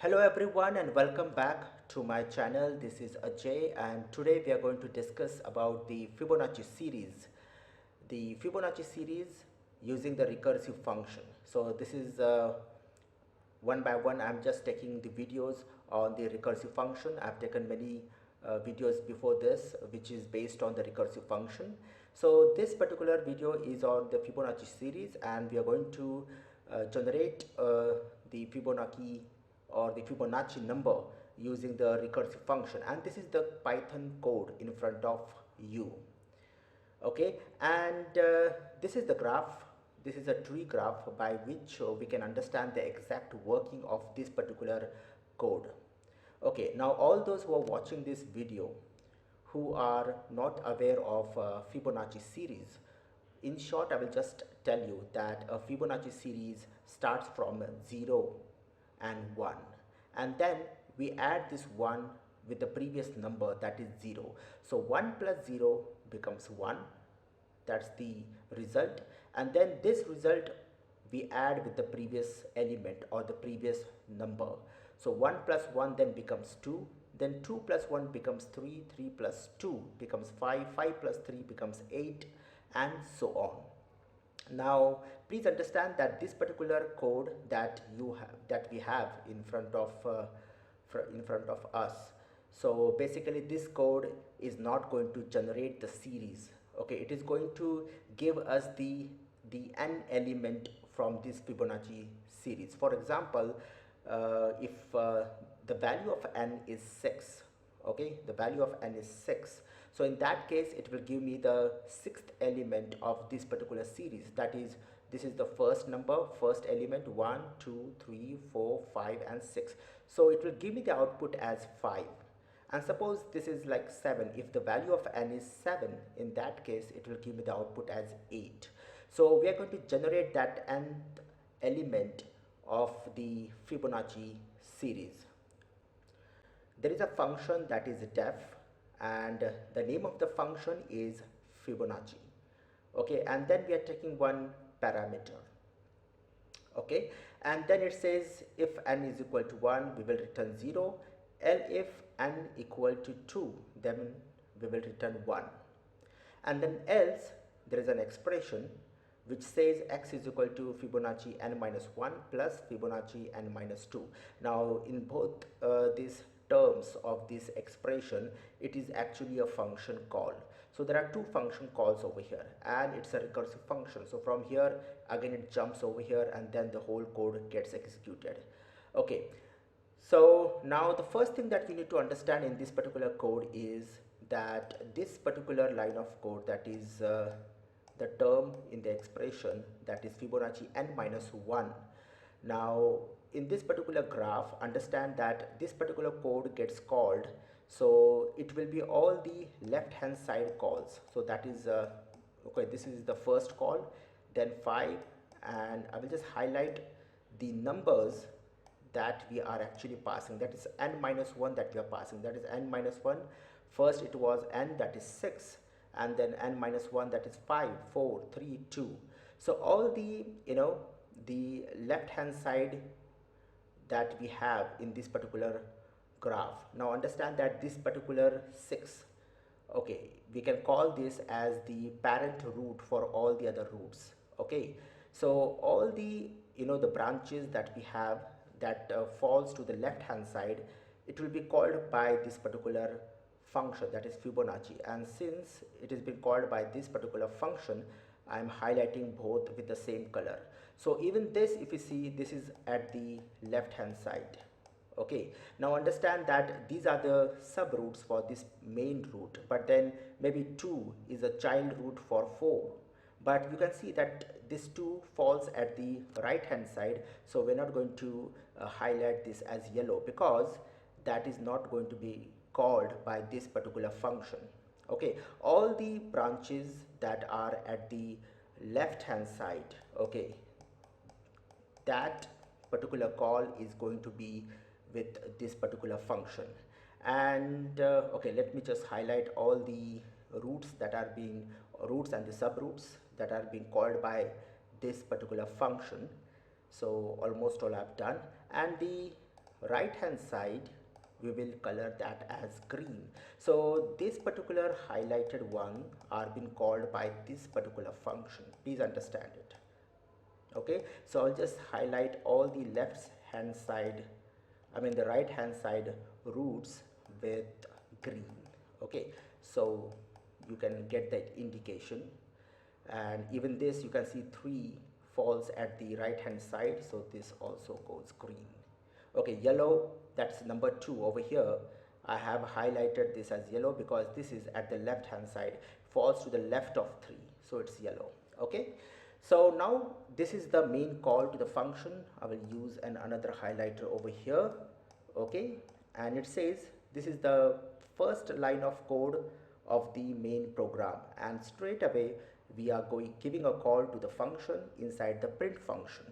Hello everyone and welcome back to my channel. This is Ajay and today we are going to discuss about the Fibonacci series. The Fibonacci series using the recursive function. So this is one by one I'm just taking the videos on the recursive function. I've taken many videos before this which is based on the recursive function. So this particular video is on the Fibonacci series and we are going to generate the Fibonacci number using the recursive function, and this is the Python code in front of you. Okay, and this is the graph. This is a tree graph by which we can understand the exact working of this particular code. Okay, now all those who are watching this video who are not aware of Fibonacci series, in short I will just tell you that a Fibonacci series starts from 0 and 1, and then we add this 1 with the previous number, that is 0. So 1 plus 0 becomes 1, that's the result, and then this result we add with the previous element or the previous number. So 1 plus 1 then becomes 2, then 2 plus 1 becomes 3, 3 plus 2 becomes 5, 5 plus 3 becomes 8, and so on. Now please understand that this particular code that we have in front of us, so basically this code is not going to generate the series. Okay, it is going to give us the n element from this Fibonacci series. For example, if the value of n is 6, okay, the value of n is 6, so in that case it will give me the sixth element of this particular series, that is, this is the first number, first element, 1 2 3 4 5 and 6. So it will give me the output as 5, and suppose this is like 7. If the value of n is 7, in that case it will give me the output as 8. So we are going to generate that nth element of the Fibonacci series. There is a function that is def, and the name of the function is Fibonacci. Okay, and then we are taking one parameter. Okay, and then it says if n is equal to 1 we will return 0, if n equal to 2 then we will return 1, and then else there is an expression which says x is equal to Fibonacci n minus 1 plus Fibonacci n minus 2. Now in both these terms of this expression, it is actually a function call. So there are two function calls over here and it's a recursive function. So from here again it jumps over here and then the whole code gets executed. Okay, so now the first thing that we need to understand in this particular code is that this particular line of code, that is the term in the expression, that is Fibonacci n minus 1. Now in this particular graph, understand that this particular code gets called, so it will be all the left hand side calls. So that is okay, this is the first call, then 5, and I will just highlight the numbers that we are actually passing, that is n minus 1 that we are passing, that is n minus 1. First it was n, that is 6, and then n minus 1, that is 5 4 3 2. So all the the left hand side that we have in this particular graph. Now understand that this particular 6, okay, we can call this as the parent root for all the other roots. Okay, so all the the branches that we have that falls to the left hand side, it will be called by this particular function, that is Fibonacci, and since it is being called by this particular function, I am highlighting both with the same color. So even this, if you see, this is at the left hand side. Okay, now understand that these are the subroots for this main root, but then maybe 2 is a child root for 4, but you can see that this 2 falls at the right hand side, so we're not going to highlight this as yellow because that is not going to be called by this particular function. Okay, all the branches that are at the left hand side, okay, that particular call is going to be with this particular function. And okay, let me just highlight all the roots that are being roots and the subroots that are being called by this particular function. So almost all I've done, and the right hand side we will color that as green. So this particular highlighted one are being called by this particular function. Please understand it. Okay, so I'll just highlight all the left hand side, the right hand side roots with green. Okay, so you can get that indication, and even this you can see 3 falls at the right hand side, so this also goes green. Okay, yellow, that's number 2 over here. I have highlighted this as yellow because this is at the left hand side, falls to the left of 3, so it's yellow. Okay, so now this is the main call to the function. I will use another highlighter over here. Okay, and it says this is the first line of code of the main program, and straight away we are giving a call to the function inside the print function.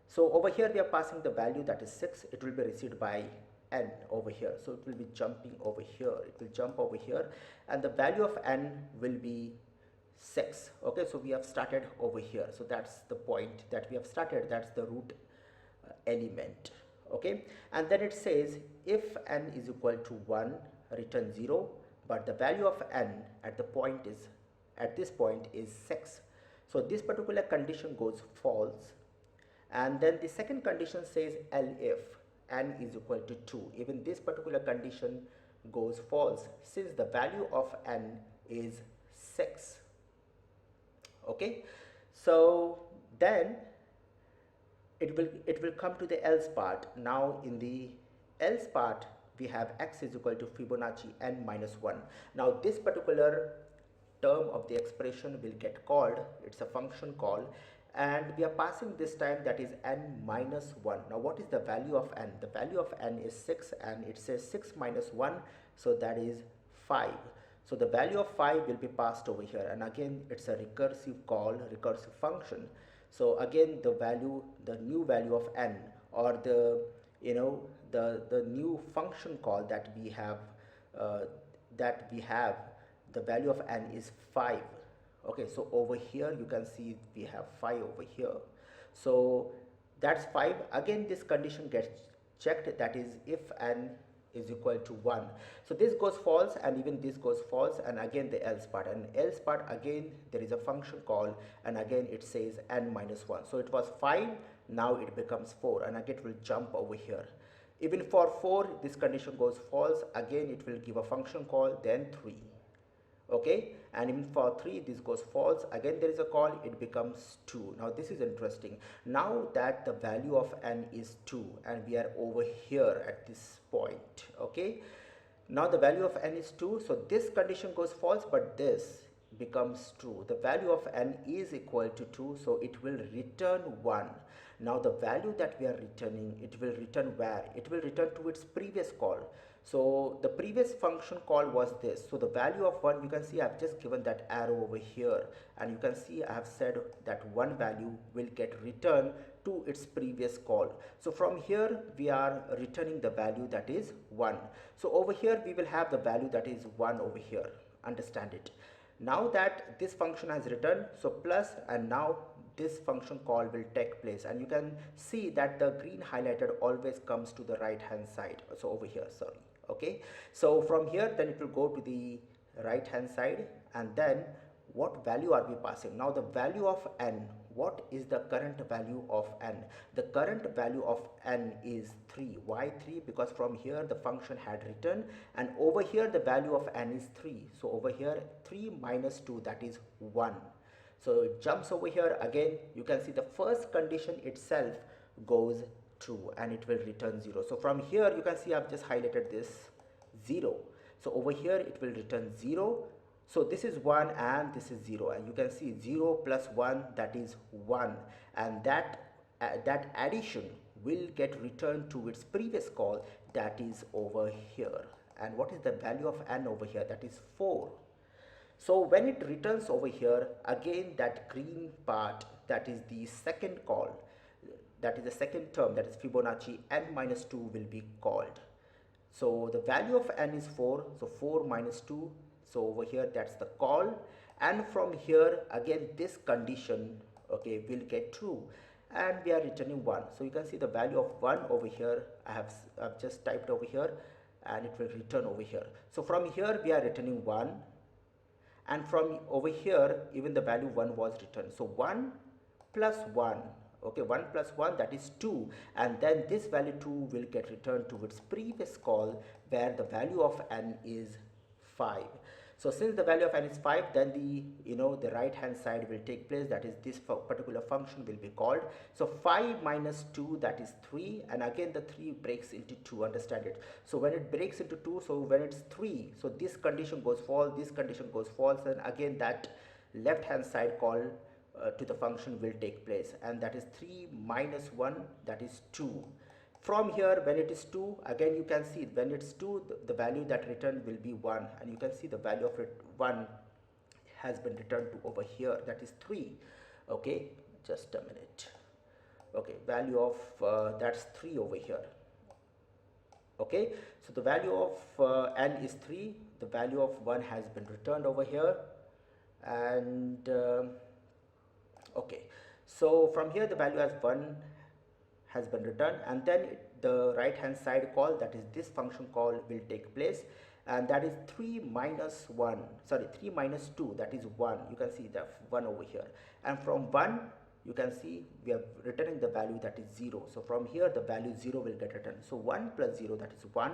So over here we are passing the value that is 6. It will be received by n over here, so it will be jumping over here, it will jump over here, and the value of n will be 6. Okay, so we have started over here, so that's the point that we have started, that's the root element. Okay, and then it says if n is equal to 1, return 0, but the value of n at this point is 6. So this particular condition goes false, and then the second condition says elif n is equal to 2. Even this particular condition goes false since the value of n is 6. Okay, so then it will come to the else part. Now in the else part we have x is equal to Fibonacci n minus 1. Now this particular term of the expression will get called, it's a function call, and we are passing this time that is n minus 1. Now what is the value of n? The value of n is 6, and it says 6 minus 1, so that is 5. So the value of 5 will be passed over here, and again it's a recursive call, recursive function. So again the new value of n, or the new function call that we have, the value of n is 5. Okay, so over here you can see we have 5 over here, so that's 5. Again this condition gets checked, that is if n is equal to 1. So this goes false, and even this goes false, and again the else part, and else part again there is a function call, and again it says n minus 1. So it was 5, now it becomes 4, and again it will jump over here. Even for 4 this condition goes false, again it will give a function call, then 3. Okay, and even for 3 this goes false, again there is a call, it becomes 2. Now this is interesting. Now that the value of n is 2 and we are over here at this point, okay, now the value of n is 2, so this condition goes false, but this becomes true. The value of n is equal to 2, so it will return 1. Now the value that we are returning, it will return where? It will return to its previous call. So the previous function call was this, so the value of 1, you can see I have just given that arrow over here, and you can see I have said that 1 value will get returned to its previous call. So from here we are returning the value that is 1. So over here we will have the value that is 1 over here, understand it. Now that this function has returned, so plus, and now this function call will take place, and you can see that the green highlighted always comes to the right hand side, so over here, sorry. Okay, so from here then it will go to the right hand side, and then what value are we passing? Now the value of n, what is the current value of n? The current value of n is 3. Why 3? Because from here the function had returned, and over here the value of n is 3. So over here 3 minus 2, that is 1. So it jumps over here. Again you can see the first condition itself goes true, and it will return 0. So from here you can see I've just highlighted this 0. So over here it will return 0. So this is 1 and this is 0, and you can see 0 plus 1, that is 1, and that addition will get returned to its previous call, that is over here. And what is the value of n over here? That is 4. So when it returns over here, again that green part, that is the second call, that is the second term, that is Fibonacci n minus 2 will be called. So the value of n is 4, so 4 minus 2, so over here that's the call, and from here again this condition, okay, will get true, and we are returning 1. So you can see the value of 1 over here. I've just typed over here, and it will return over here. So from here we are returning 1, and from over here even the value 1 was returned. So 1 plus 1, okay, 1 plus 1, that is 2, and then this value 2 will get returned to its previous call where the value of n is 5. So since the value of n is 5, then the right hand side will take place, that is this particular function will be called. So 5 minus 2, that is 3, and again the 3 breaks into 2, understand it. So when it breaks into 2, so when it's 3, so this condition goes false, this condition goes false, and again that left hand side call to the function will take place, and that is 3 minus 1, that is 2. From here, when it is 2, again you can see when it's 2, the value that returned will be 1, and you can see the value of it 1 has been returned to over here, that is 3. Okay, just a minute. Okay, value of that's 3 over here. Okay, so the value of n is 3, the value of 1 has been returned over here, and okay, so from here the value as 1 has been returned, and then the right hand side call, that is this function call, will take place, and that is 3 minus 2, that is 1. You can see that 1 over here, and from 1 you can see we are returning the value that is 0. So from here the value 0 will get returned. So 1 plus 0, that is 1.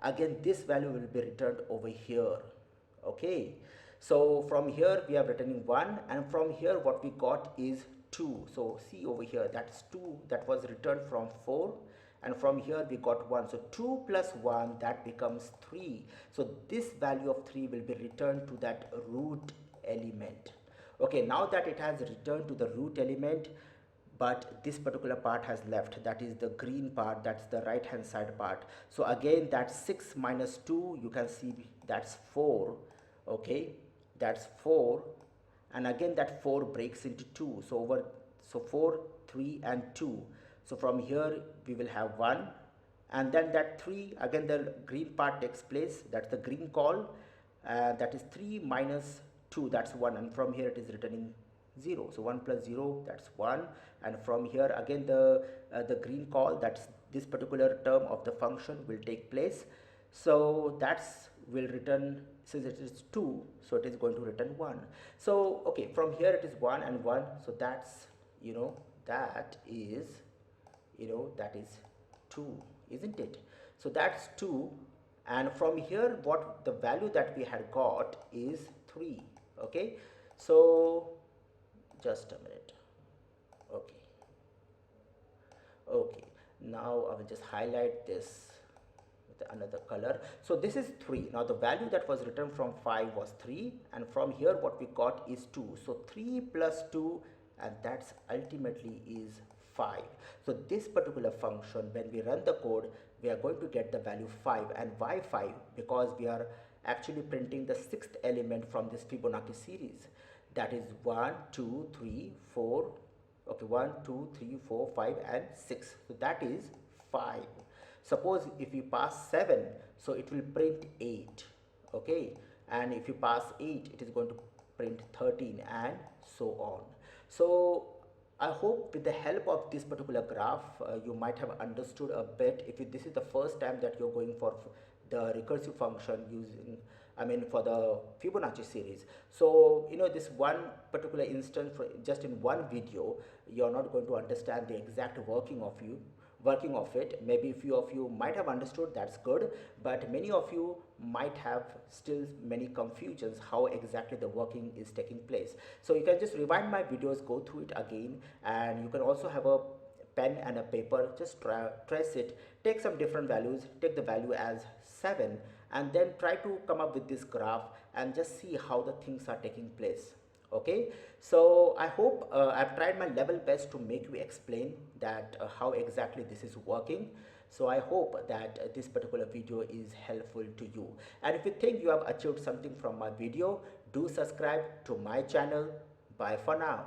Again this value will be returned over here. Okay, so from here we are returning 1, and from here what we got is 2. So see over here, that's 2 that was returned from 4, and from here we got 1. So 2 plus 1, that becomes 3. So this value of 3 will be returned to that root element. Okay, now that it has returned to the root element, but this particular part has left, that is the green part, that's the right hand side part. So again that's 6 minus 2, you can see that's 4. Okay, that's 4, and again that 4 breaks into 2. So 4, 3 and 2. So from here we will have 1, and then that 3, again the green part takes place, that's the green call, that is 3 minus 2, that's 1, and from here it is returning 0. So 1 plus 0, that's 1, and from here again the green call, that's this particular term of the function will take place. So that's will return, since it is 2, so it is going to return 1. So okay, from here it is 1 and 1, so that's that is that is 2, isn't it? So that's 2, and from here what the value that we had got is 3. Okay, so just a minute. Okay, now I will just highlight this with another color. So this is 3. Now the value that was returned from 5 was 3, and from here what we got is 2. So 3 plus 2, and that's ultimately is 5. So this particular function, when we run the code, we are going to get the value 5. And why 5? Because we are actually printing the 6th element from this Fibonacci series, that is 1 2 3 4. Okay, 1 2 3 4 5 and 6, so that is 5. Suppose if you pass 7, so it will print 8. Okay, and if you pass 8, it is going to print 13, and so on. So I hope with the help of this particular graph you might have understood a bit. If this is the first time that you're going for the recursive function using, for the Fibonacci series, so this one particular instance, for just in one video you're not going to understand the exact working of it. Maybe a few of you might have understood, that's good, but many of you might have still many confusions how exactly the working is taking place. So you can just rewind my videos, go through it again, and you can also have a pen and a paper, just trace it, take some different values, take the value as 7, and then try to come up with this graph and just see how the things are taking place. Okay, so I hope I've tried my level best to make you explain that how exactly this is working. So I hope that this particular video is helpful to you, and if you think you have achieved something from my video, do subscribe to my channel. Bye for now.